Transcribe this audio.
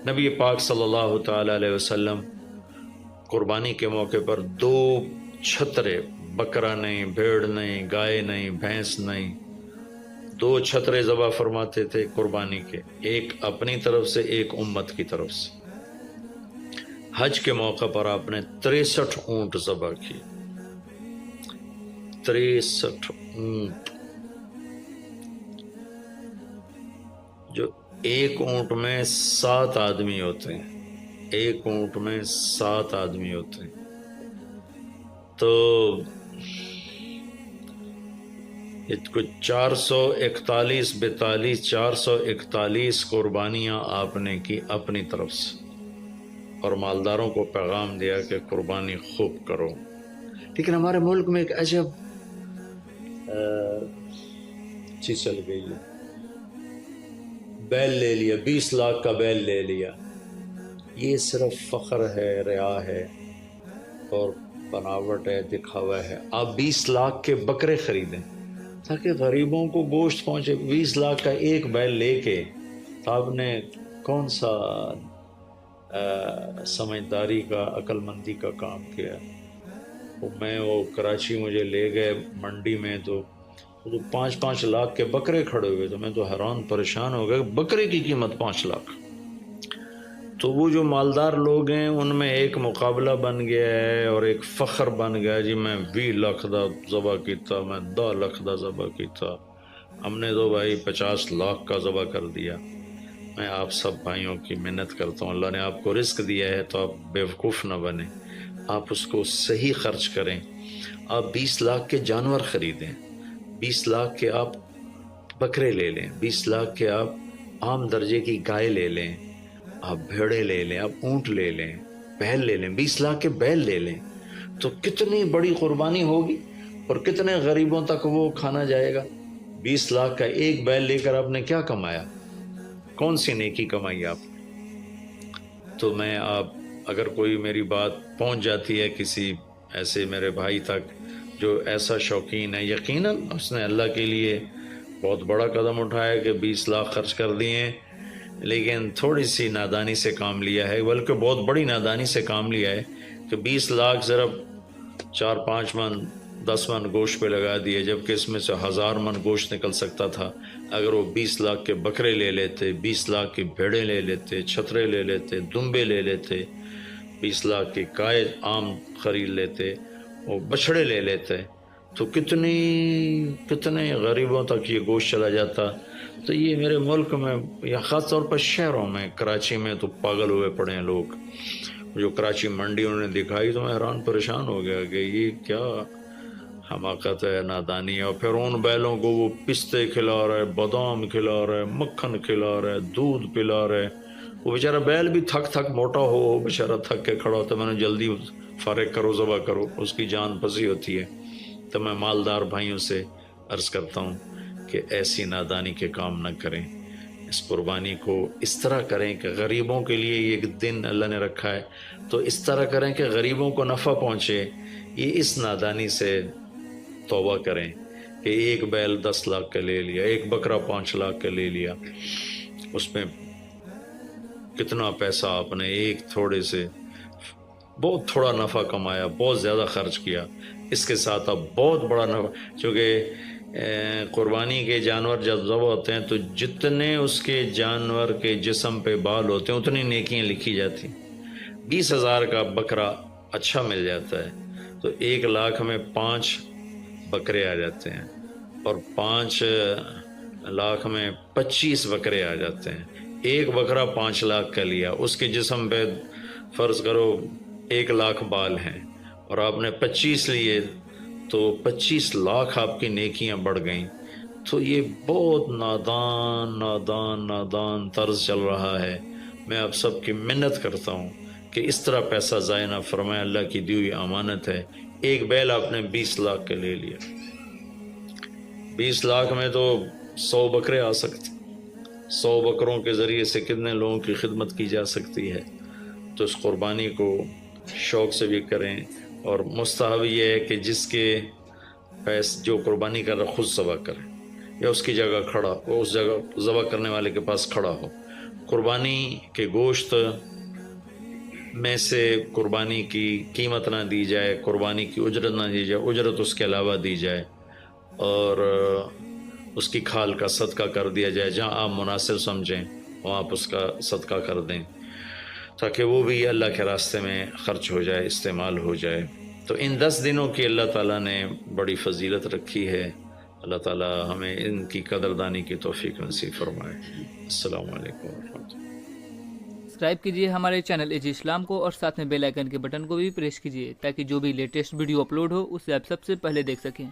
نبی پاک صلی اللہ تعالی علیہ وسلم قربانی کے موقع پر 2 چھترے، بکرا نہیں، بھیڑ نہیں، گائے نہیں، بھینس نہیں، 2 چھترے ذبح فرماتے تھے قربانی کے، ایک اپنی طرف سے، ایک امت کی طرف سے۔ حج کے موقع پر آپ نے 63 اونٹ ذبح کیے، 63 اونٹ، جو ایک اونٹ میں 7 آدمی ہوتے ہیں، ایک اونٹ میں 7 آدمی ہوتے ہیں۔ تو کچھ 441 42 441 قربانیاں آپ نے کی اپنی طرف سے، اور مالداروں کو پیغام دیا کہ قربانی خوب کرو۔ لیکن ہمارے ملک میں ایک عجب چیز چل گئی ہے، بیل لے لیا، 20 لاکھ کا بیل لے لیا۔ یہ صرف فخر ہے، ریا ہے اور بناوٹ ہے، دکھاوا ہے۔ آپ 20 لاکھ کے بکرے خریدیں تاکہ غریبوں کو گوشت پہنچے۔ 20 لاکھ کا ایک بیل لے کے تو آپ نے کون سا سمجھداری کا، عقل مندی کا کام کیا؟ وہ کراچی مجھے لے گئے منڈی میں، تو 5 لاکھ کے بکرے کھڑے ہوئے، تو میں تو حیران پریشان ہو گیا، بکرے کی قیمت 5 لاکھ۔ تو وہ جو مالدار لوگ ہیں ان میں ایک مقابلہ بن گیا ہے اور ایک فخر بن گیا، جی میں 20 لاکھ دا ذبح کیتا، میں 10 لاکھ دا ذبح کیتا، ہم نے تو بھائی 50 لاکھ کا ذبح کر دیا۔ میں آپ سب بھائیوں کی منت کرتا ہوں، اللہ نے آپ کو رزق دیا ہے تو آپ بیوقوف نہ بنیں، آپ اس کو صحیح خرچ کریں۔ آپ 20 لاکھ کے جانور خریدیں، 20 لاکھ کے آپ بکرے لے لیں، 20 لاکھ کے آپ عام درجے کی گائے لے لیں، آپ بھیڑے لے لیں، آپ اونٹ لے لیں، بیل لے لیں، 20 لاکھ کے بیل لے لیں، تو کتنی بڑی قربانی ہوگی اور کتنے غریبوں تک وہ کھانا جائے گا۔ 20 لاکھ کا ایک بیل لے کر آپ نے کیا کمایا؟ کون سی نیکی کمائی آپ نے؟ تو میں اگر کوئی میری بات پہنچ جاتی ہے کسی ایسے میرے بھائی تک جو ایسا شوقین ہے، یقیناً اس نے اللہ کے لیے بہت بڑا قدم اٹھایا کہ 20 لاکھ خرچ کر دیے، لیکن تھوڑی سی نادانی سے کام لیا ہے، بلکہ بہت بڑی نادانی سے کام لیا ہے کہ 20 لاکھ صرف 4-5 من 10 من گوشت پہ لگا دیے، جبکہ اس میں سے 1000 من گوشت نکل سکتا تھا اگر وہ 20 لاکھ کے بکرے لے لیتے، 20 لاکھ کی بھیڑیں لے لیتے، چھترے لے لیتے، دمبے لے لیتے، 20 لاکھ کی گائے عام خرید لیتے، وہ بچھڑے لے لیتے، تو کتنے غریبوں تک یہ گوشت چلا جاتا۔ تو یہ میرے ملک میں یا خاص طور پر شہروں میں، کراچی میں تو پاگل ہوئے پڑے ہیں لوگ۔ جو کراچی منڈی انہوں نے دکھائی تو میں حیران پریشان ہو گیا کہ یہ کیا حماقت ہے، نادانی ہے۔ اور پھر ان بیلوں کو وہ پستے کھلا رہے، بادام کھلا رہے، مکھن کھلا رہے، دودھ پلا رہے۔ وہ بیچارہ بیل بھی تھک موٹا ہو بیچارہ تھک کے کھڑا ہوتا ہے، میں نے جلدی فارغ کرو، ذبح کرو، اس کی جان پھنسی ہوتی ہے۔ تو میں مالدار بھائیوں سے عرض کرتا ہوں کہ ایسی نادانی کے کام نہ کریں، اس قربانی کو اس طرح کریں کہ غریبوں کے لیے یہ دن اللہ نے رکھا ہے تو اس طرح کریں کہ غریبوں کو نفع پہنچے۔ یہ اس نادانی سے توبہ کریں کہ ایک بیل 10 لاکھ کا لے لیا، ایک بکرا 5 لاکھ کا لے لیا، اس میں کتنا پیسہ آپ نے ایک تھوڑے سے بہت تھوڑا نفع کمایا، بہت زیادہ خرچ کیا۔ اس کے ساتھ اب بہت بڑا نفع، چونکہ قربانی کے جانور جب ذبح ہوتے ہیں تو جتنے اس کے جانور کے جسم پہ بال ہوتے ہیں اتنی نیکیاں لکھی جاتی۔ 20,000 کا بکرا اچھا مل جاتا ہے تو 1 لاکھ میں 5 بکرے آ جاتے ہیں، اور 5 لاکھ میں 25 بکرے آ جاتے ہیں۔ ایک بکرا 5 لاکھ کا لیا، اس کے جسم پہ فرض کرو 1 لاکھ بال ہیں اور آپ نے 25 لیے تو 25 لاکھ آپ کی نیکیاں بڑھ گئیں۔ تو یہ بہت نادان طرز چل رہا ہے۔ میں آپ سب کی منت کرتا ہوں کہ اس طرح پیسہ ضائع نہ فرمائے، اللہ کی دی ہوئی امانت ہے۔ ایک بیل آپ نے 20 لاکھ کا لے لیا، 20 لاکھ میں تو 100 بکرے آ سکتے، 100 بکروں کے ذریعے سے کتنے لوگوں کی خدمت کی جا سکتی ہے۔ تو اس قربانی کو شوق سے بھی کریں، اور مستحب یہ ہے کہ جس کے جو قربانی کر رہا خود ذبح کرے یا اس کی جگہ کھڑا، وہ اس جگہ ذبح کرنے والے کے پاس کھڑا ہو قربانی کے گوشت میں سے قربانی کی قیمت نہ دی جائے، قربانی کی اجرت نہ دی جائے، اجرت اس کے علاوہ دی جائے، اور اس کی کھال کا صدقہ کر دیا جائے، جہاں آپ مناسب سمجھیں وہاں آپ اس کا صدقہ کر دیں، تاکہ وہ بھی اللہ کے راستے میں خرچ ہو جائے، استعمال ہو جائے۔ تو ان 10 دنوں کی اللہ تعالیٰ نے بڑی فضیلت رکھی ہے۔ اللہ تعالیٰ ہمیں ان کی قدردانی کی توفیق نصیب فرمائے۔ السلام علیکم ورحمۃ اللہ۔ سبسکرائب کیجیے ہمارے چینل ایجی اسلام کو، اور ساتھ میں بیل آئیکن کے بٹن کو بھی پریس کیجیے، تاکہ جو بھی لیٹسٹ ویڈیو اپلوڈ ہو اسے آپ سب سے پہلے دیکھ سکیں۔